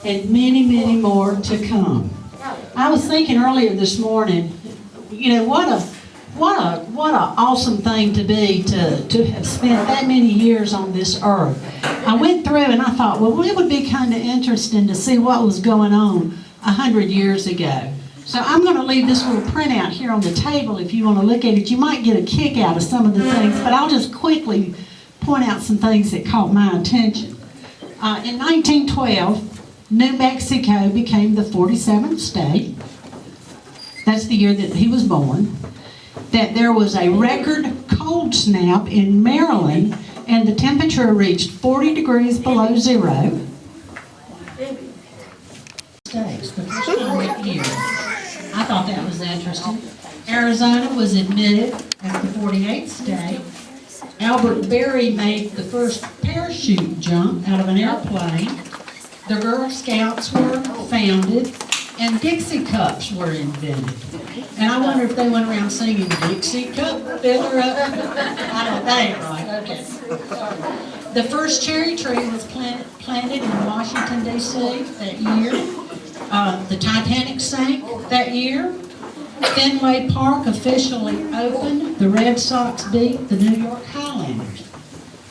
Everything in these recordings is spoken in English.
and many, many more to come. I was thinking earlier this morning, you know, what a awesome thing to be, to have spent that many years on this earth. I went through and I thought, well, it would be kind of interesting to see what was going on 100 years ago. So I'm going to leave this little printout here on the table if you want to look at it. You might get a kick out of some of the things, but I'll just quickly point out some things that caught my attention. In 1912, New Mexico became the 47th state. That's the year that he was born. That there was a record cold snap in Maryland, and the temperature reached 40 degrees below zero. States, the first time that year. I thought that was interesting. Arizona was admitted as the 48th state. Albert Berry made the first parachute jump out of an airplane. The Girl Scouts were founded, and Dixie cups were invented. And I wonder if they went around singing, Dixie cup, fill her up. I don't think, right? Okay. The first cherry tree was planted in Washington, D.C. that year. The Titanic sank that year. Fenway Park officially opened. The Red Sox beat the New York Highlanders.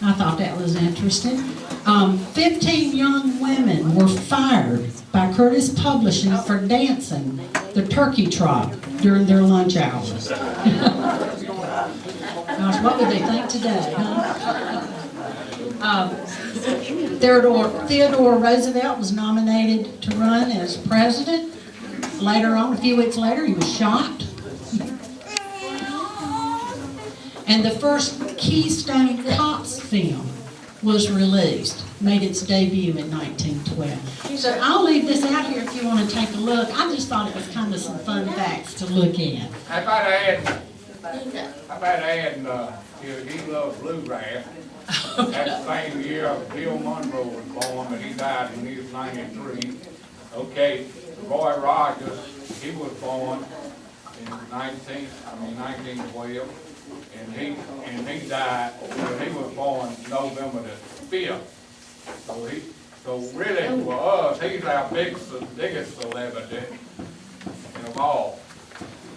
I thought that was interesting. 15 young women were fired by Curtis Publishing for dancing the turkey trot during their lunch hours. Gosh, what would they think today, huh? Theodore Roosevelt was nominated to run as president. Later on, a few weeks later, he was shot. And the first Keystone Cops film was released, made its debut in 1912. So I'll leave this out here if you want to take a look. I just thought it was kind of some fun facts to look at. How about adding, he loves bluegrass. That's the same year Bill Monroe was born, but he died when he was 93. Okay, Roy Rogers, he was born in 1912, and he died when he was born November the 5th. So really for us, he's our biggest celebrity of all.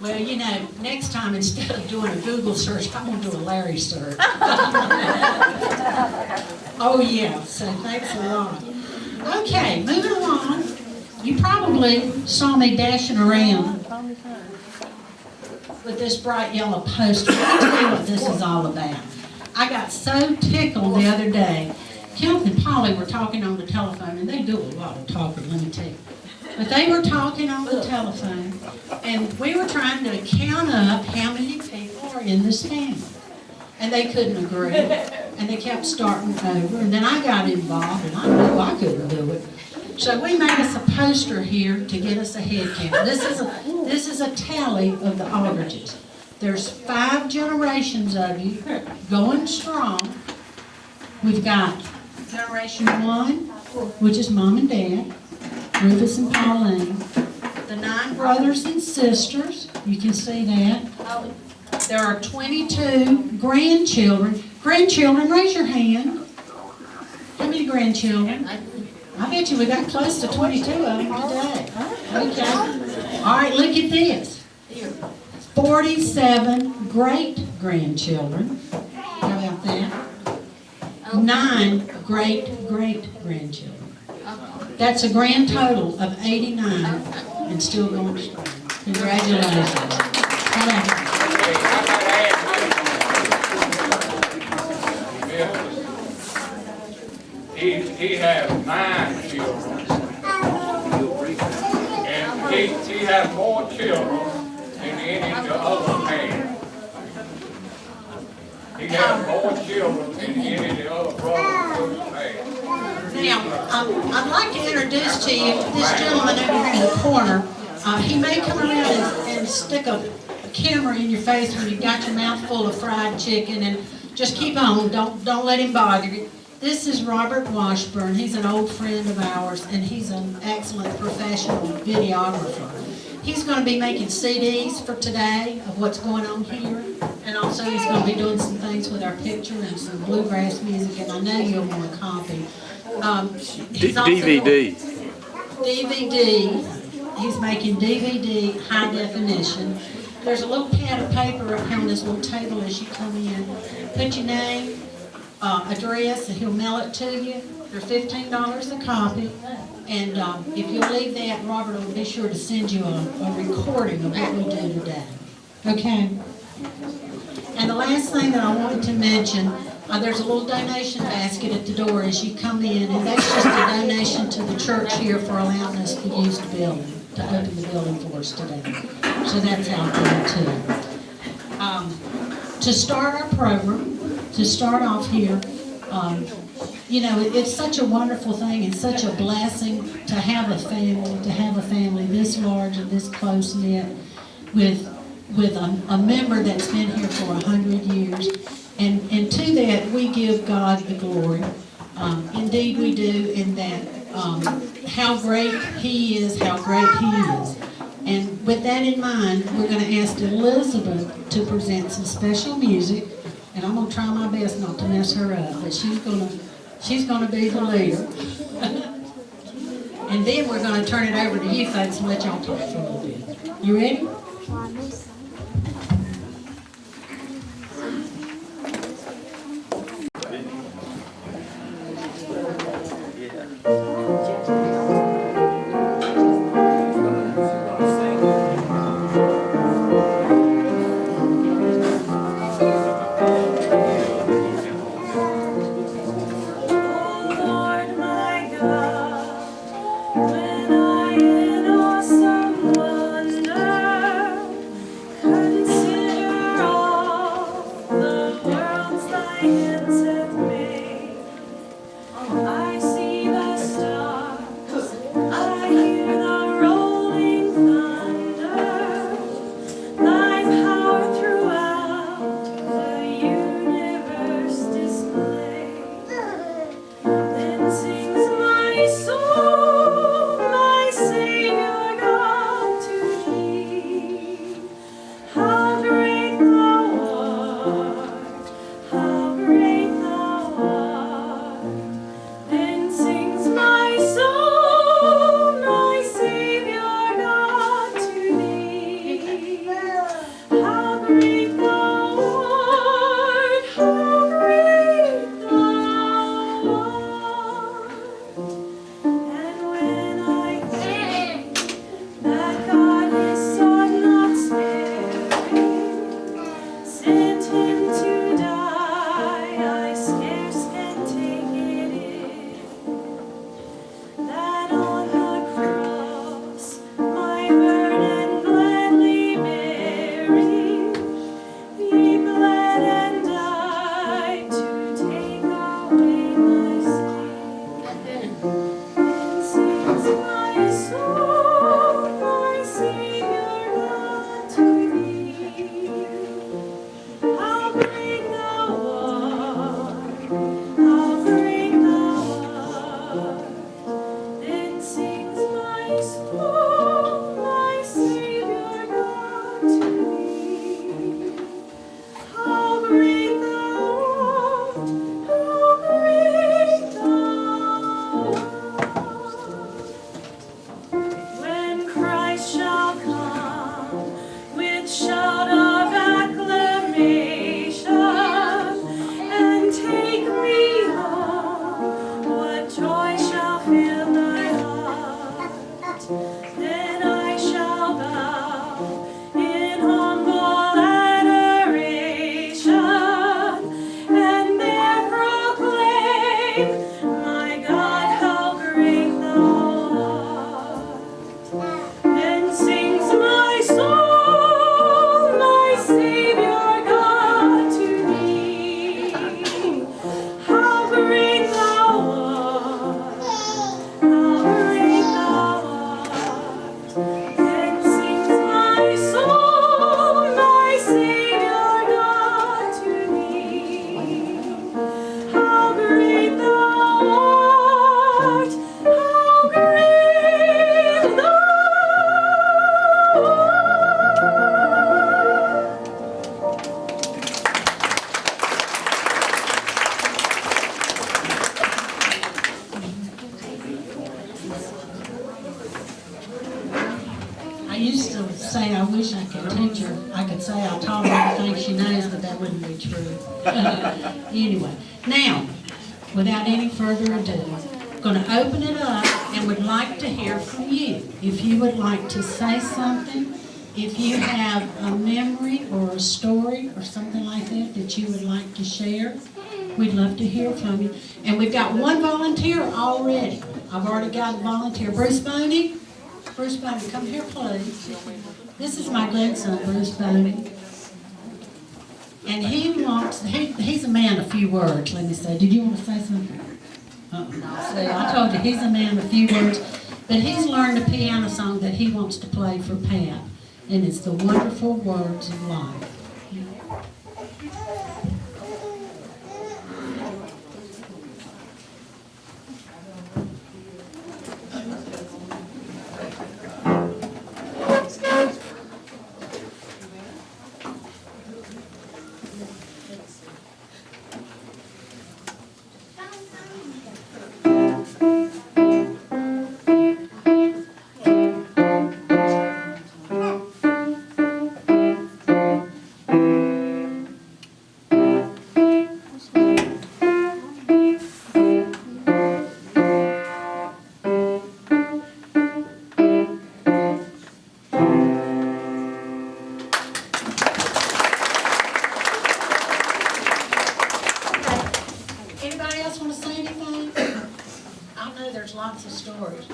Well, you know, next time instead of doing a Google search, I'm going to do a Larry search. Oh yeah, so thanks a lot. Okay, moving along. You probably saw me dashing around with this bright yellow poster. Let me tell you what this is all about. I got so tickled the other day. Kenneth and Polly were talking on the telephone, and they do a lot of talking, let me tell you. But they were talking on the telephone, and we were trying to count up how many people are in this family. And they couldn't agree, and they kept starting over, and then I got involved, and I knew I couldn't do it. So we made us a poster here to get us a head count. This is a tally of the Aldridges. There's 5 generations of you going strong. We've got generation 1, which is Mom and Dad, Rufus and Pauline. The 9 brothers and sisters, you can see that. There are 22 grandchildren. Grandchildren, raise your hand. How many grandchildren? I bet you we got close to 22 of them today. Okay. All right, look at this. 47 great-grandchildren. How about that? 9 great-great-grandchildren. That's a grand total of 89 and still going strong. Congratulations. He has 9 children, and he has more children than any of the other man. He has more children than any of the other brothers had. Now, I'd like to introduce to you this gentleman over here in the corner. He may come around and stick a camera in your face when you've got your mouth full of fried chicken, and just keep on. Don't let him bother you. This is Robert Washburn. He's an old friend of ours, and he's an excellent professional videographer. He's going to be making CDs for today of what's going on here, and also he's going to be doing some things with our picture and some bluegrass music, and I know you'll want a copy. DVD. DVD. He's making DVD high definition. There's a little pad of paper up here on this little table as you come in. Put your name, address, and he'll mail it to you. They're $15 a copy. And if you'll leave that, Robert will be sure to send you a recording of what we do today. Okay? And the last thing that I wanted to mention, there's a little donation basket at the door as you come in, and that's just a donation to the church here for allowing us to use the building, to open the building for us today. So that's out there too. To start our program, to start off here, you know, it's such a wonderful thing and such a blessing to have a family this large and this close-knit with a member that's been here for 100 years. And to that, we give God the glory. Indeed, we do, in that how great He is, how great He is. And with that in mind, we're going to ask Elizabeth to present some special music. And I'm going to try my best not to mess her up, but she's going to be the leader. And then we're going to turn it over to you folks and let y'all talk for a little bit. You ready? Sings my soul. I used to say I wish I could teach her. I could say I taught her everything she knows, but that wouldn't be true. Anyway, now, without any further ado, I'm going to open it up and would like to hear from you. If you would like to say something, if you have a memory or a story or something like that that you would like to share, we'd love to hear from you. And we've got one volunteer already. I've already got a volunteer. Bruce Boney. Bruce Boney, come here, please. This is my grandson, Bruce Boney. And he's a man of few words, let me say. Did you want to say something? See, I told you, he's a man of few words. But he's learned a piano song that he wants to play for Pat. And it's the Wonderful Words of Life. Anybody else want to say anything? I know there's lots of stories.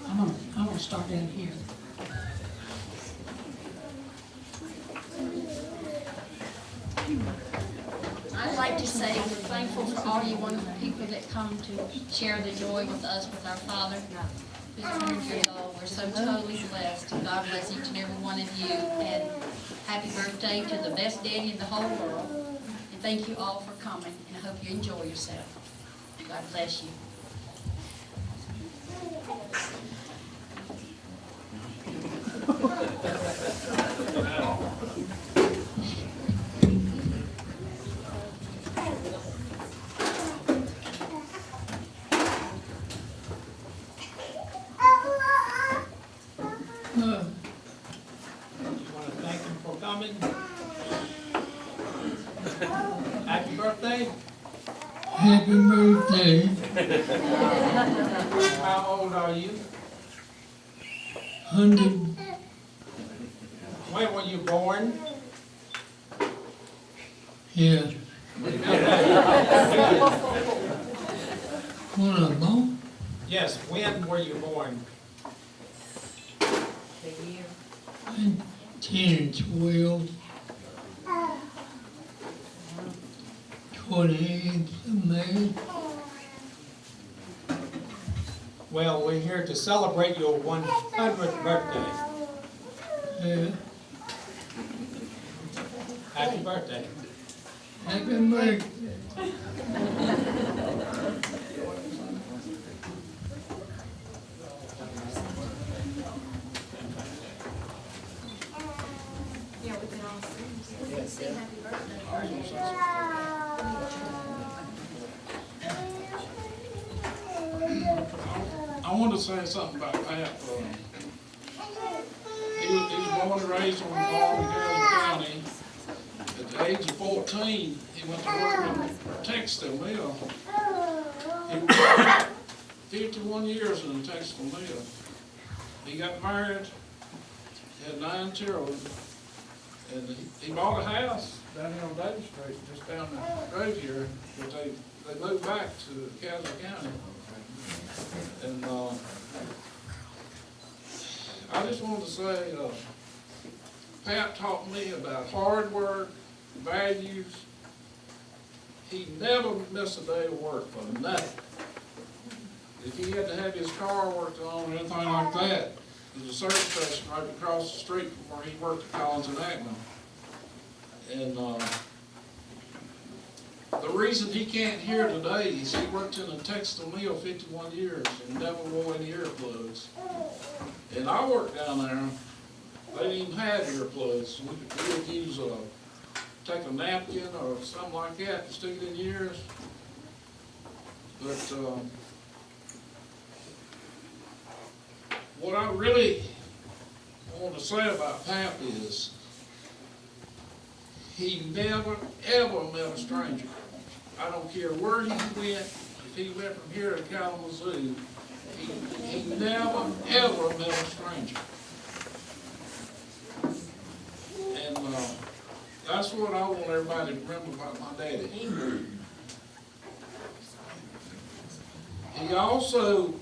I'm gonna start down here. I'd like to say we're thankful for all you wonderful people that come to share the joy with us with our Father, who's 100 years old. We're so totally blessed. God bless each and every one of you, and happy birthday to the best daddy in the whole world. And thank you all for coming, and I hope you enjoy yourself. God bless you. Coming. Happy birthday. Happy birthday. How old are you? 100. When were you born? Yeah. When I born? Yes, when were you born? 10, 12, 28th of May. Well, we're here to celebrate your 100th birthday. Yeah. Happy birthday. Happy birthday. Yeah, we can all sing happy birthday. I want to say something about Pat. He was born and raised on a farm in Gadsden County. At the age of 14, he went to work in a textile mill. He worked 51 years in a textile mill. He got married, had 9 children, and he bought a house down here on Davis Street, just down the road here, but they moved back to Gadsden County. And I just wanted to say, Pat taught me about hard work, values. He never missed a day of work for nothing. If he had to have his car worked on or anything like that, there's a service station right across the street from where he worked at Collins and Ackman. And the reason he can't hear today is he worked in a textile mill 51 years and never wore any earplugs. And I worked down there, they didn't even have earplugs. We would use take a napkin or something like that to stick it in your ears. But what I really want to say about Pap is, he never, ever met a stranger. I don't care where he went, if he went from here to Kalamazoo, he never, ever met a stranger. And that's what I want everybody to remember about my daddy. He also,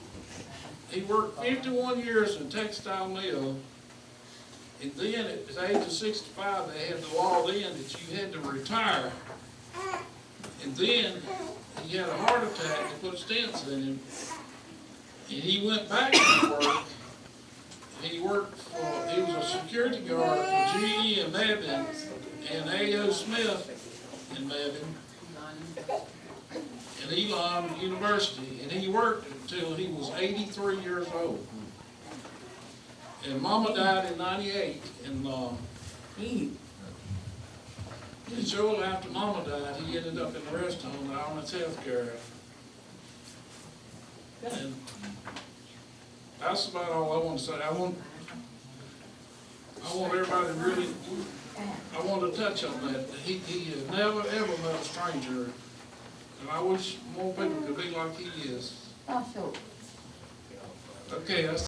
he worked 51 years in a textile mill, and then at the age of 65, they had the law then that you had to retire. And then he had a heart attack, they put stents in him, and he went back to work. He worked for, he was a security guard for GE in Mebane and A.O. Smith in Mebane at Elon University, and he worked until he was 83 years old. And Mama died in 98, and shortly after Mama died, he ended up in the rest home at Allen's Healthcare. And that's about all I want to say. I want everybody to really, I want to touch on that. He has never, ever met a stranger, and I wish more people could be like he is. Okay, that's